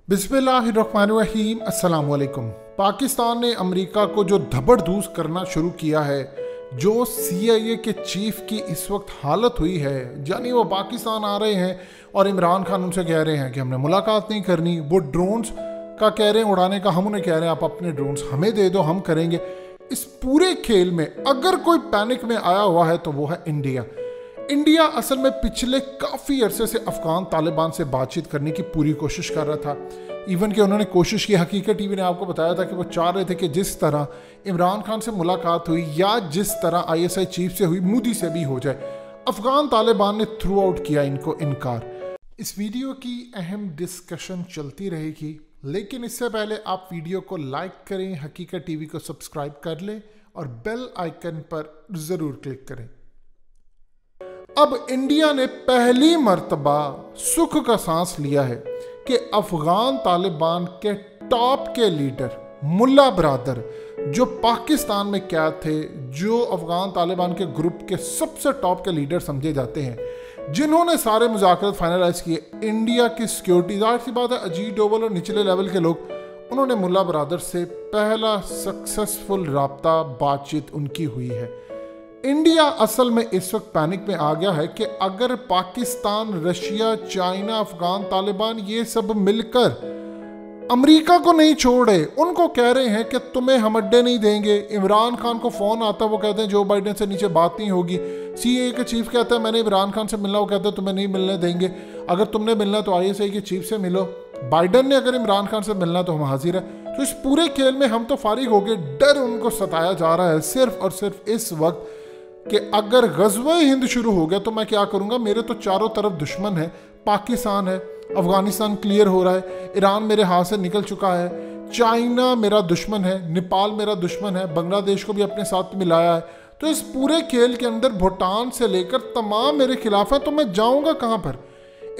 बिस्मिल्लाहिर्रहमानिर्रहीम अस्सलाम वालेकुम। पाकिस्तान ने अमेरिका को जो धबड़धूस करना शुरू किया है, जो CIA के चीफ की इस वक्त हालत हुई है, यानी वो पाकिस्तान आ रहे हैं और इमरान खान उनसे कह रहे हैं कि हमने मुलाकात नहीं करनी। वो ड्रोन्स का कह रहे हैं उड़ाने का, हम उन्हें कह रहे हैं आप अपने ड्रोन्स हमें दे दो, हम करेंगे। इस पूरे खेल में अगर कोई पैनिक में आया हुआ है तो वो है इंडिया। इंडिया असल में पिछले काफ़ी अरसे से अफगान तालिबान से बातचीत करने की पूरी कोशिश कर रहा था। इवन कि उन्होंने कोशिश की, हकीकत टीवी ने आपको बताया था कि वो चाह रहे थे कि जिस तरह इमरान खान से मुलाकात हुई या जिस तरह ISI चीफ से हुई, मोदी से भी हो जाए। अफगान तालिबान ने थ्रू आउट किया इनको इनकार। इस वीडियो की अहम डिस्कशन चलती रहेगी, लेकिन इससे पहले आप वीडियो को लाइक करें, हकीकत टीवी को सब्सक्राइब कर लें और बेल आइकन पर ज़रूर क्लिक करें। अब इंडिया ने पहली मर्तबा सुख का सांस लिया है कि अफगान तालिबान के टॉप के लीडर मुल्ला बरादर, जो पाकिस्तान में कैद थे, जो अफगान तालिबान के ग्रुप के सबसे टॉप के लीडर समझे जाते हैं, जिन्होंने सारे मुज़ाकरात फाइनलाइज किए, इंडिया की सिक्योरिटी, जाहिर सी बात है अजीत डोवल और निचले लेवल के लोग, उन्होंने मुल्ला बरादर से पहला सक्सेसफुल राब्ता बातचीत उनकी हुई है। इंडिया असल में इस वक्त पैनिक में आ गया है कि अगर पाकिस्तान, रशिया, चाइना, अफगान तालिबान ये सब मिलकर अमेरिका को नहीं छोड़े, उनको कह रहे हैं कि तुम्हें हम अड्डे नहीं देंगे। इमरान खान को फ़ोन आता है, वो कहते हैं जो बाइडेन से नीचे बात नहीं होगी। CIA के चीफ कहता है मैंने इमरान खान से मिलना, वो कहते हैं तुम्हें नहीं मिलने देंगे। अगर तुमने मिलना तो ISI के चीफ से मिलो। बाइडेन ने अगर इमरान खान से मिलना तो हम हाजिर है। तो इस पूरे खेल में हम तो फारिग हो गए। डर उनको सताया जा रहा है सिर्फ और सिर्फ इस वक्त कि अगर ग़ज़वा हिंद शुरू हो गया तो मैं क्या करूँगा। मेरे तो चारों तरफ दुश्मन है, पाकिस्तान है, अफ़गानिस्तान क्लियर हो रहा है, ईरान मेरे हाथ से निकल चुका है, चाइना मेरा दुश्मन है, नेपाल मेरा दुश्मन है, बांग्लादेश को भी अपने साथ मिलाया है। तो इस पूरे खेल के अंदर भूटान से लेकर तमाम मेरे खिलाफ हैं, तो मैं जाऊँगा कहाँ पर।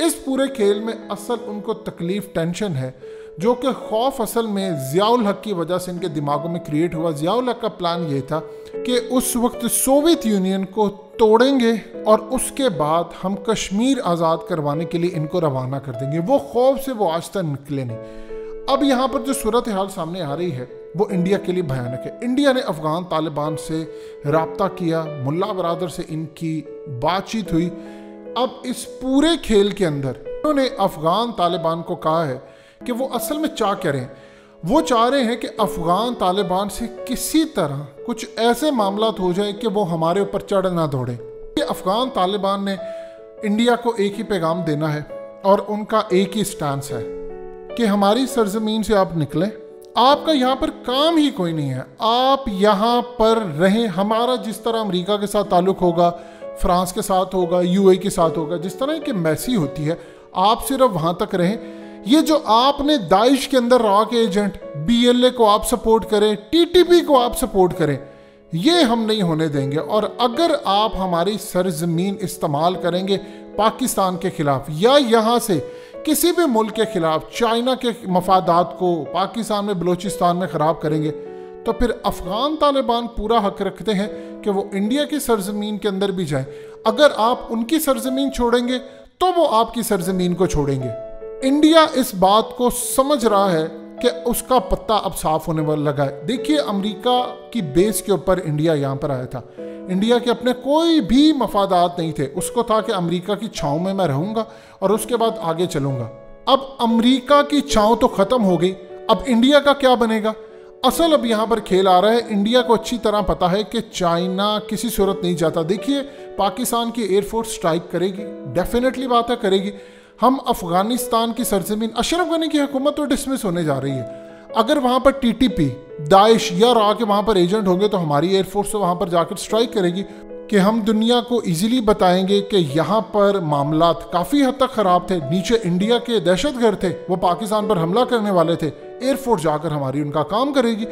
इस पूरे खेल में असल उनको तकलीफ़, टेंशन है, जो कि खौफ असल में ज़ियाउल हक की वजह से इनके दिमागों में क्रिएट हुआ। ज़ियाउल हक का प्लान ये था कि उस वक्त सोवियत यूनियन को तोड़ेंगे और उसके बाद हम कश्मीर आज़ाद करवाने के लिए इनको रवाना कर देंगे। वो खौफ से वो आज तक निकले नहीं। अब यहाँ पर जो सूरत हाल सामने आ रही है वो इंडिया के लिए भयानक है। इंडिया ने अफ़गान तालिबान से रब्ता किया, मुल्ला बरादर से इनकी बातचीत हुई। अब इस पूरे खेल के अंदर उन्होंने अफ़गान तालिबान को कहा है कि वो असल में क्या करें। वो चाह रहे हैं कि अफ़गान तालिबान से किसी तरह कुछ ऐसे मामलात हो जाए कि वो हमारे ऊपर चढ़ ना दौड़े। ये अफ़गान तालिबान ने इंडिया को एक ही पैगाम देना है और उनका एक ही स्टैंस है कि हमारी सरजमीन से आप निकलें, आपका यहाँ पर काम ही कोई नहीं है, आप यहाँ पर रहें। हमारा जिस तरह अमेरिका के साथ ताल्लुक़ होगा, फ्रांस के साथ होगा, UAE के साथ होगा, जिस तरह की मैसी होती है, आप सिर्फ वहाँ तक रहें। ये जो आपने दाइश के अंदर रहा के एजेंट, BLA को आप सपोर्ट करें, TTP को आप सपोर्ट करें, ये हम नहीं होने देंगे। और अगर आप हमारी सरजमीन इस्तेमाल करेंगे पाकिस्तान के खिलाफ या यहाँ से किसी भी मुल्क के खिलाफ, चाइना के मफादात को पाकिस्तान में, बलूचिस्तान में ख़राब करेंगे, तो फिर अफ़गान तालिबान पूरा हक रखते हैं कि वो इंडिया की सरजमीन के अंदर भी जाएं। अगर आप उनकी सरजमीन छोड़ेंगे तो वो आपकी सरजमीन को छोड़ेंगे। इंडिया इस बात को समझ रहा है कि उसका पत्ता अब साफ होने वाला लगा है। देखिए, अमेरिका की बेस के ऊपर इंडिया यहाँ पर आया था। इंडिया के अपने कोई भी मफादात नहीं थे। उसको था कि अमेरिका की छाँव में मैं रहूँगा और उसके बाद आगे चलूँगा। अब अमेरिका की छाँव तो ख़त्म हो गई, अब इंडिया का क्या बनेगा। असल अब यहाँ पर खेल आ रहा है। इंडिया को अच्छी तरह पता है कि चाइना किसी सूरत नहीं जाता। देखिए, पाकिस्तान की एयरफोर्स स्ट्राइक करेगी, डेफिनेटली बात है करेगी। हम अफ़गानिस्तान की सरजमीन, अशरफ गनी की हुकूमत तो डिसमिस होने जा रही है। अगर वहाँ पर TTP, दाइश या रा के वहाँ पर एजेंट होंगे तो हमारी एयरफोर्स तो वहाँ पर जाकर स्ट्राइक करेगी कि हम दुनिया को इजीली बताएंगे कि यहाँ पर मामलात काफ़ी हद तक ख़राब थे। नीचे इंडिया के दहशतगर्द थे, वो पाकिस्तान पर हमला करने वाले थे। एयरफोर्स जाकर हमारी उनका काम करेगी।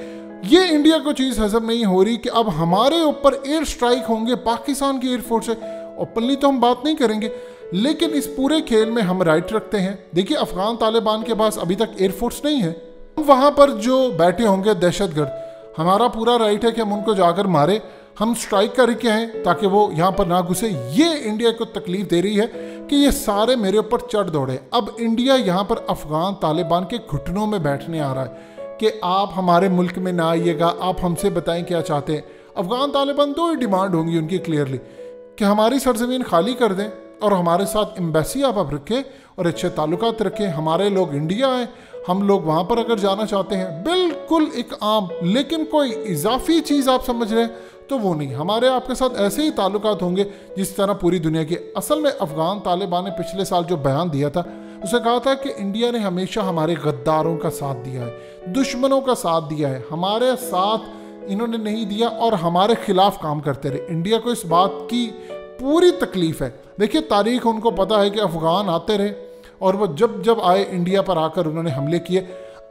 ये इंडिया को चीज़ हजम नहीं हो रही कि अब हमारे ऊपर एयर स्ट्राइक होंगे पाकिस्तान की एयरफोर्स से। ओपनली तो हम बात नहीं करेंगे, लेकिन इस पूरे खेल में हम राइट रखते हैं। देखिए, अफ़गान तालिबान के पास अभी तक एयरफोर्स नहीं है। वहाँ पर जो बैठे होंगे दहशतगर्द, हमारा पूरा राइट है कि हम उनको जाकर मारे। हम स्ट्राइक करके हैं ताकि वो यहाँ पर ना घुसे। ये इंडिया को तकलीफ दे रही है कि ये सारे मेरे ऊपर चढ़ दौड़े। अब इंडिया यहाँ पर अफगान तालिबान के घुटनों में बैठने आ रहा है कि आप हमारे मुल्क में ना आइएगा, आप हमसे बताएं क्या चाहते हैं। अफगान तालिबान दो ही डिमांड होंगी उनकी क्लियरली कि हमारी सरजमीन खाली कर दें और हमारे साथ एम्बेसी आप रखें और अच्छे ताल्लुकात रखें। हमारे लोग इंडिया हैं, हम लोग वहाँ पर अगर जाना चाहते हैं, बिल्कुल एक आम, लेकिन कोई इजाफी चीज़ आप समझ रहे हैं तो वो नहीं। हमारे आपके साथ ऐसे ही ताल्लुकात होंगे जिस तरह पूरी दुनिया के। असल में अफगान तालिबान ने पिछले साल जो बयान दिया था, उसे कहा था कि इंडिया ने हमेशा हमारे गद्दारों का साथ दिया है, दुश्मनों का साथ दिया है, हमारे साथ इन्होंने नहीं दिया और हमारे खिलाफ काम करते रहे। इंडिया को इस बात की पूरी तकलीफ है। देखिए, तारीख उनको पता है कि अफगान आते रहे और वो जब जब आए इंडिया पर आकर उन्होंने हमले किए।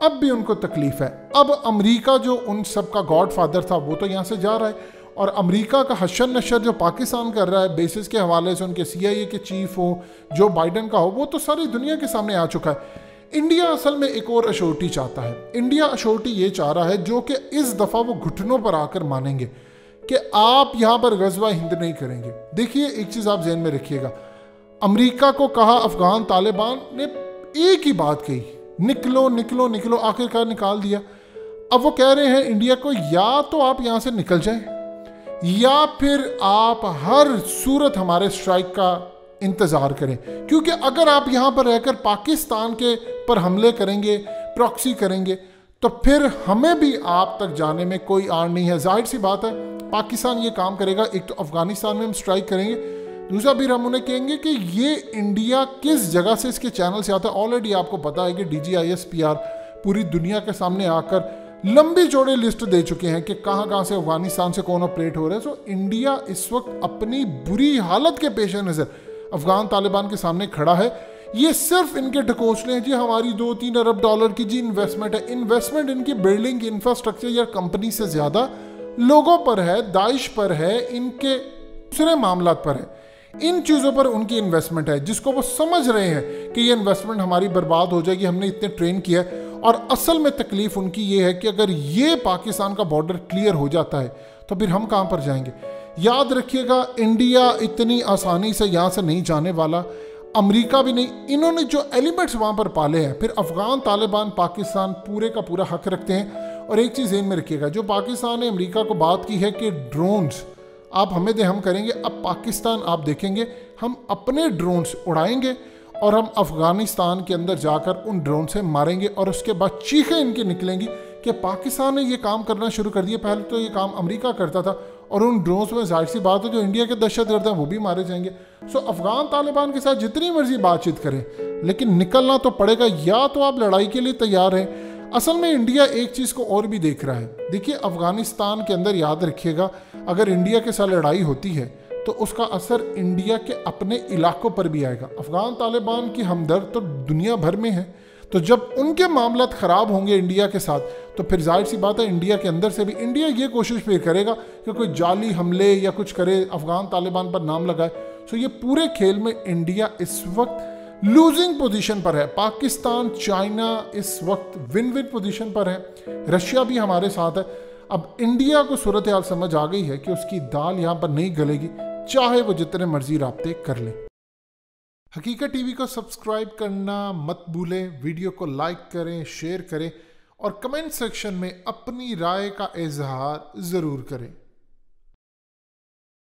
अब भी उनको तकलीफ है। अब अमेरिका जो उन सब का गॉड फादर था वो तो यहाँ से जा रहा है और अमेरिका का हशन नशर जो पाकिस्तान कर रहा है बेसिस के हवाले से, उनके CIA के चीफ हो, जो बाइडन का हो, वो तो सारी दुनिया के सामने आ चुका है। इंडिया असल में एक और अश्योरिटी चाहता है। इंडिया अश्योरिटी ये चाह रहा है जो कि इस दफ़ा वो घुटनों पर आकर मानेंगे कि आप यहाँ पर गज़वा हिंद नहीं करेंगे। देखिए, एक चीज़ आप जहन में रखिएगा, अमेरिका को कहा अफगान तालिबान ने एक ही बात कही, निकलो निकलो निकलो, आखिरकार निकाल दिया। अब वो कह रहे हैं इंडिया को, या तो आप यहाँ से निकल जाएं या फिर आप हर सूरत हमारे स्ट्राइक का इंतज़ार करें, क्योंकि अगर आप यहाँ पर रहकर पाकिस्तान के पर हमले करेंगे, प्रॉक्सी करेंगे, तो फिर हमें भी आप तक जाने में कोई आड़ नहीं है। जाहिर सी बात है पाकिस्तान ये काम करेगा, एक तो अफगानिस्तान में हम स्ट्राइक करेंगे, दूसरा फिर हम उन्हें कहेंगे कि ये इंडिया किस जगह से इसके चैनल से आता है। ऑलरेडी आपको पता है कि DGISPR पूरी दुनिया के सामने आकर लंबी चौड़ी लिस्ट दे चुके हैं कि कहाँ कहाँ से अफगानिस्तान से कौन ऑपरेट हो रहा है। सो इंडिया इस वक्त अपनी बुरी हालत के पेश नज़र अफगान तालिबान के सामने खड़ा है। ये सिर्फ इनके ढकोसले हैं जी, हमारी 2-3 अरब डॉलर की जी इन्वेस्टमेंट है। इन्वेस्टमेंट इनकी बिल्डिंग की इंफ्रास्ट्रक्चर या कंपनी से ज़्यादा लोगों पर है, दाइश पर है, इनके दूसरे मामलात पर है। इन चीज़ों पर उनकी इन्वेस्टमेंट है जिसको वो समझ रहे हैं कि ये इन्वेस्टमेंट हमारी बर्बाद हो जाएगी, हमने इतने ट्रेन किया है। और असल में तकलीफ उनकी ये है कि अगर ये पाकिस्तान का बॉर्डर क्लियर हो जाता है तो फिर हम कहाँ पर जाएंगे। याद रखिएगा, इंडिया इतनी आसानी से यहाँ से नहीं जाने वाला, अमेरिका भी नहीं। इन्होंने जो एलिमेंट्स वहाँ पर पाले हैं, फिर अफगान तालिबान पाकिस्तान पूरे का पूरा हक रखते हैं। और एक चीज़ ध्यान में रखिएगा, जो पाकिस्तान ने अमेरिका को बात की है कि ड्रोन्स आप हमें दे, हम करेंगे। अब पाकिस्तान आप देखेंगे, हम अपने ड्रोन्स उड़ाएंगे और हम अफगानिस्तान के अंदर जाकर उन ड्रोन से मारेंगे और उसके बाद चीखें इनकी निकलेंगी कि पाकिस्तान ने ये काम करना शुरू कर दिया। पहले तो ये काम अमेरिका करता था और उन ड्रोन्स में जाहिर सी बात है जो इंडिया के दहशतगर्द हैं वो भी मारे जाएंगे। सो अफगान तालिबान के साथ जितनी मर्जी बातचीत करें, लेकिन निकलना तो पड़ेगा, या तो आप लड़ाई के लिए तैयार हैं। असल में इंडिया एक चीज़ को और भी देख रहा है। देखिए, अफगानिस्तान के अंदर याद रखिएगा, अगर इंडिया के साथ लड़ाई होती है तो उसका असर इंडिया के अपने इलाकों पर भी आएगा। अफगान तालिबान की हमदर्द तो दुनिया भर में है, तो जब उनके मामलात ख़राब होंगे इंडिया के साथ, तो फिर जाहिर सी बात है इंडिया के अंदर से भी इंडिया ये कोशिश फिर करेगा कि कोई जाली हमले या कुछ करे, अफगान तालिबान पर नाम लगाए। सो ये पूरे खेल में इंडिया इस वक्त लूजिंग पोजीशन पर है। पाकिस्तान, चाइना इस वक्त विन विन पोजीशन पर है, रशिया भी हमारे साथ है। अब इंडिया को सूरत हाल समझ आ गई है कि उसकी दाल यहाँ पर नहीं गलेगी, चाहे वो जितने मर्जी राब्ते कर ले। हकीकत टीवी को सब्सक्राइब करना मत भूलें, वीडियो को लाइक करें, शेयर करें और कमेंट सेक्शन में अपनी राय का इजहार ज़रूर करें।